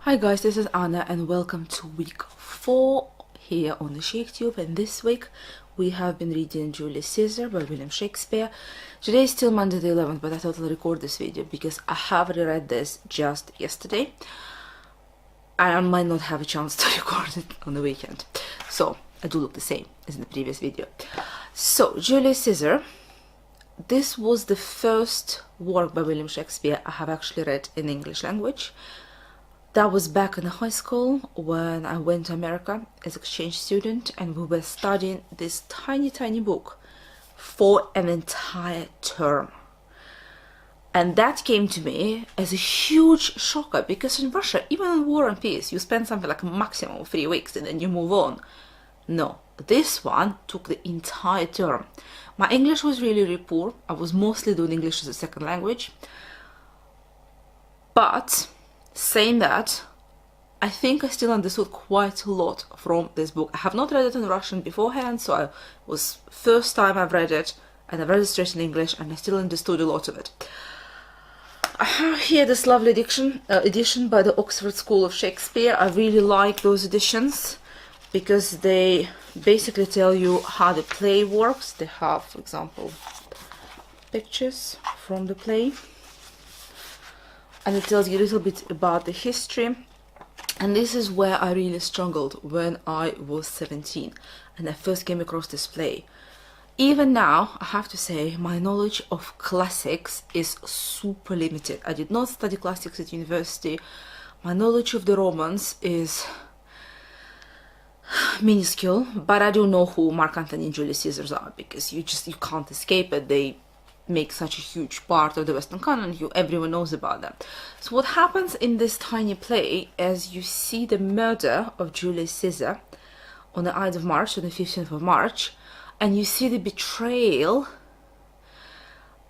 Hi guys, this is Anna and welcome to week 4 here on the Shaketube, and this week we have been reading Julius Caesar by William Shakespeare. Today is still Monday the 11th, but I thought I'll record this video because I have reread this just yesterday and I might not have a chance to record it on the weekend, so I do look the same as in the previous video. So Julius Caesar, this was the first work by William Shakespeare I have actually read in English language. That was back in high school when I went to America as an exchange student, and we were studying this tiny book for an entire term. And that came to me as a huge shocker, because in Russia, even in War and Peace, you spend something like a maximum of 3 weeks and then you move on. No, this one took the entire term. My English was really poor. I was mostly doing English as a second language. But saying that, I think I still understood quite a lot from this book. I have not read it in Russian beforehand, so I was first time I've read it, and I've read it straight in English, and I still understood a lot of it. I have here this lovely edition by the Oxford School of Shakespeare. I really like those editions because they basically tell you how the play works. They have, for example, pictures from the play, and it tells you a little bit about the history. And this is where I really struggled when I was 17 and I first came across this play. Even now, I have to say, my knowledge of classics is super limited. I did not study classics at university. My knowledge of the Romans is minuscule, but I do know who Mark Antony and Julius Caesars are, because you can't escape it. They make such a huge part of the Western canon, everyone knows about them. So what happens in this tiny play is you see the murder of Julius Caesar on the Ides of March, on the 15th of March, and you see the betrayal,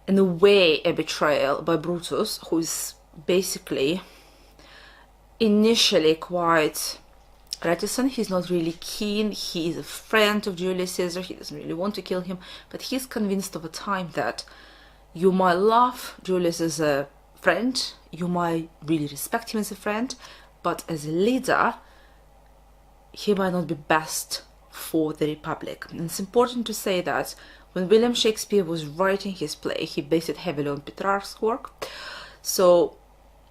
in a way a betrayal, by Brutus, who is basically initially quite reticent. He's not really keen. He is a friend of Julius Caesar. He doesn't really want to kill him, but he's convinced over time that you might love Julius as a friend, you might really respect him as a friend, but as a leader, he might not be best for the Republic. And it's important to say that when William Shakespeare was writing his play, he based it heavily on Petrarch's work. So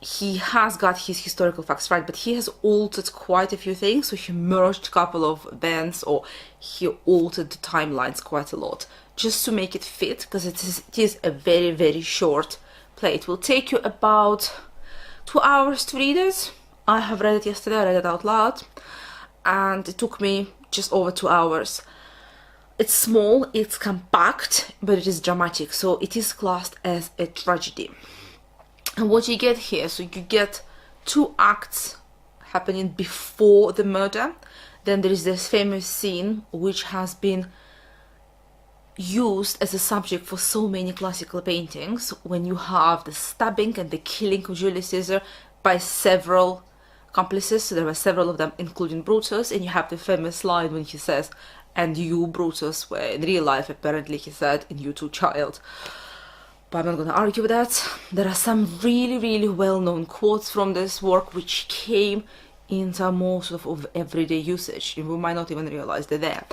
he has got his historical facts right, but he has altered quite a few things. So he merged a couple of events, or he altered the timelines quite a lot, just to make it fit, because it is a very short play. It will take you about 2 hours to read it. I have read it yesterday, I read it out loud, and it took me just over 2 hours. It's small, it's compact, but it is dramatic, so it is classed as a tragedy. And what you get here, so you get 2 acts happening before the murder. Then there is this famous scene which has been used as a subject for so many classical paintings, when you have the stabbing and the killing of Julius Caesar by several accomplices. So there were several of them, including Brutus, and you have the famous line when he says, "And you, Brutus," where in real life apparently he said, "And you too, child." But I'm not going to argue with that. There are some really well-known quotes from this work which came into more sort of everyday usage, and we might not even realize they're there.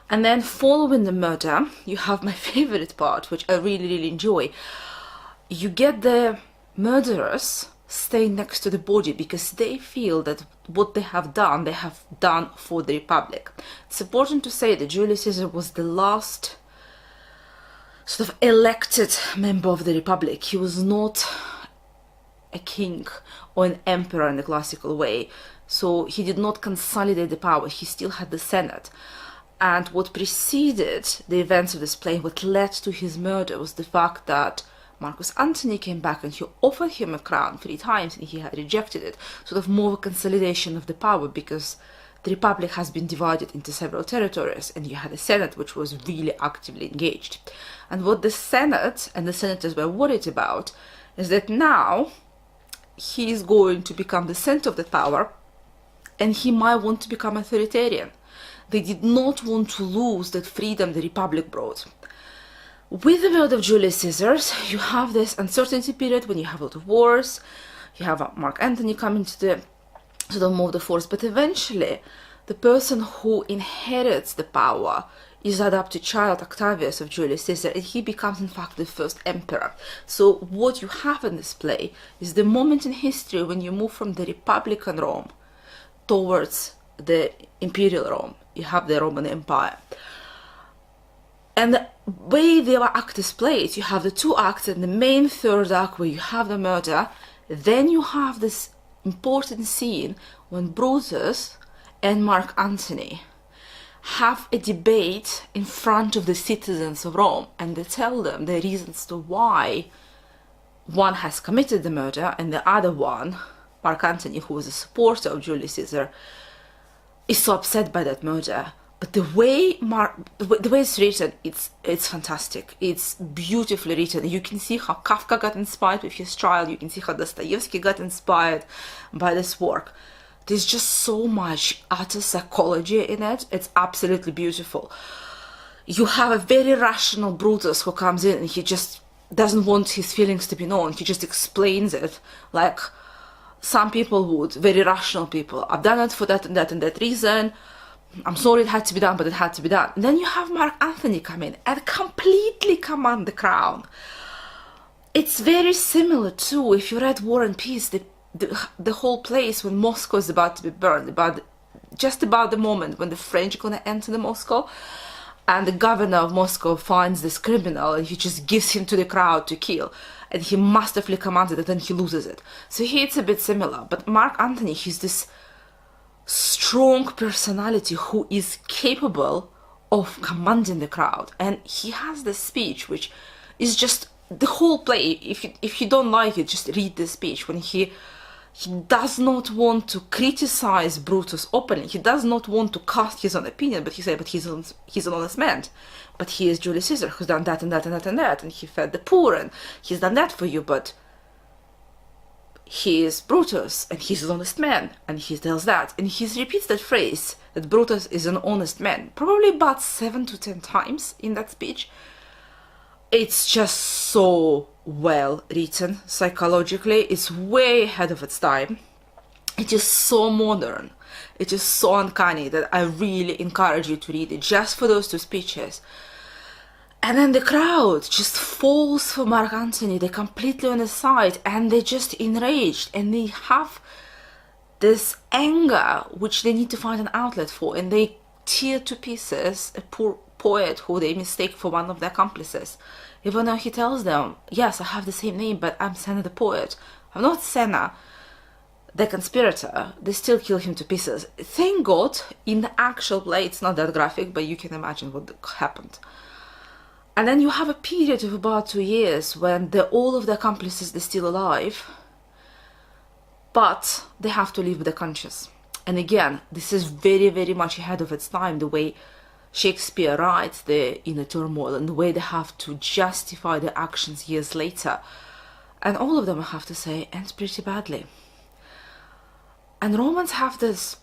And then following the murder, you have my favorite part, which I really enjoy. You get the murderers staying next to the body because they feel that what they have done for the Republic. It's important to say that Julius Caesar was the last sort of elected member of the Republic. He was not a king or an emperor in the classical way, so he did not consolidate the power. He still had the Senate. And what preceded the events of this play, what led to his murder, was the fact that Marcus Antony came back and he offered him a crown 3 times and he had rejected it. Sort of more consolidation of the power, because the Republic has been divided into several territories, and you had a Senate which was really actively engaged. And what the Senate and the senators were worried about is that now he is going to become the center of the power and he might want to become authoritarian. They did not want to lose that freedom the Republic brought. With the murder of Julius Caesar, you have this uncertainty period when you have a lot of wars. You have Mark Antony coming to the so don't move the force. But eventually, the person who inherits the power is adopted child Octavius of Julius Caesar, and he becomes in fact the first emperor. So what you have in this play is the moment in history when you move from the Republican Rome towards the imperial Rome. You have the Roman Empire. And the way the act is played, you have the two acts, and the main third act where you have the murder. Then you have this important scene when Brutus and Mark Antony have a debate in front of the citizens of Rome, and they tell them the reasons to why one has committed the murder and the other one, Mark Antony, who was a supporter of Julius Caesar, is so upset by that murder. But the way it's written, it's fantastic. It's beautifully written. You can see how Kafka got inspired with his trial. You can see how Dostoevsky got inspired by this work. There's just so much utter psychology in it. It's absolutely beautiful. You have a very rational Brutus who comes in, and he just doesn't want his feelings to be known. He just explains it like some people would, very rational people. I've done it for that and that and that reason. I'm sorry it had to be done, but it had to be done. And then you have Mark Antony come in and completely command the crowd. It's very similar to, if you read War and Peace, the whole place when Moscow is about to be burned, just about the moment when the French are going to enter the Moscow, and the governor of Moscow finds this criminal and he just gives him to the crowd to kill, and he masterfully commands it, and then he loses it. So here it's a bit similar, but Mark Antony, he's this strong personality who is capable of commanding the crowd, and he has this speech which is just the whole play. If you don't like it, just read the speech when he does not want to criticize Brutus openly. He does not want to cast his own opinion, but he said, but he's an honest man. But he is Julius Caesar, who's done that and that and that and that, and he fed the poor, and he's done that for you, but he is Brutus, and he's an honest man, and he tells that, and he repeats that phrase, that Brutus is an honest man, probably about 7 to 10 times in that speech. It's just so well written psychologically. It's way ahead of its time. It is so modern. It is so uncanny that I really encourage you to read it just for those two speeches. And then the crowd just falls for Mark Antony. They're completely on his side, and they're just enraged, and they have this anger which they need to find an outlet for, and they tear to pieces a poor poet who they mistake for one of their accomplices. Even though he tells them, yes, I have the same name, but I'm Senna the poet. I'm not Senna the conspirator. They still kill him to pieces. Thank God, in the actual play, it's not that graphic, but you can imagine what happened. And then you have a period of about 2 years when all of the accomplices, they're still alive, but they have to live with the conscience. And again, this is very, very much ahead of its time, the way Shakespeare writes the inner turmoil and the way they have to justify their actions years later. And all of them, I have to say, ends pretty badly. And Romans have this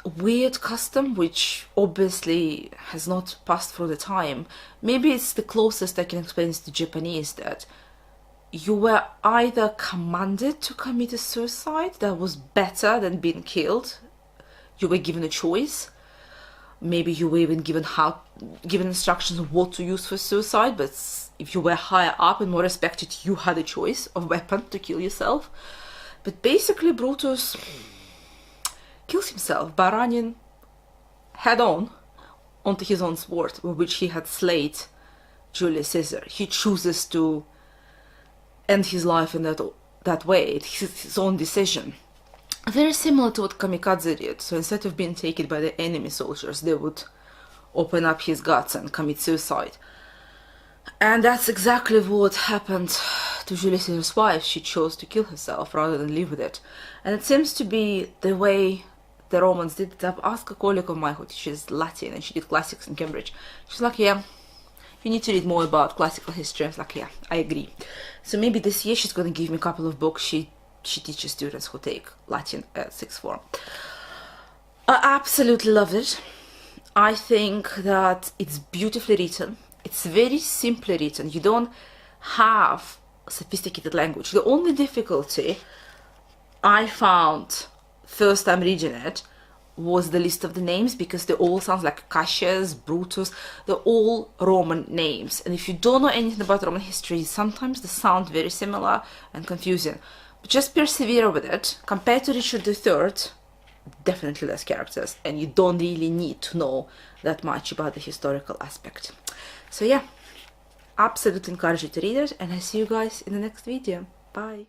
weird custom which obviously has not passed through the time. Maybe it's the closest I can explain to Japanese, that you were either commanded to commit a suicide that was better than being killed. You were given a choice. Maybe you were even given instructions of what to use for suicide, but if you were higher up and more respected, you had a choice of weapon to kill yourself. But basically Brutus kills himself by running head on onto his own sword with which he had slayed Julius Caesar. He chooses to end his life in that way. It's his own decision. Very similar to what kamikaze did. So instead of being taken by the enemy soldiers, they would open up his guts and commit suicide. And that's exactly what happened to Julius Caesar's wife. She chose to kill herself rather than live with it. And it seems to be the way the Romans did it. I've asked a colleague of mine who teaches Latin, and she did classics in Cambridge. She's like, yeah, you need to read more about classical history. I was like, yeah, I agree. So maybe this year she's going to give me a couple of books. She teaches students who take Latin at sixth form. I absolutely love it. I think that it's beautifully written. It's very simply written. You don't have sophisticated language. The only difficulty I found first time reading it was the list of the names, because they all sound like Cassius, Brutus, they're all Roman names. And if you don't know anything about Roman history, sometimes they sound very similar and confusing. But just persevere with it. Compared to Richard III, definitely less characters, and you don't really need to know that much about the historical aspect. So yeah, absolutely encourage you to read it, and I see you guys in the next video. Bye.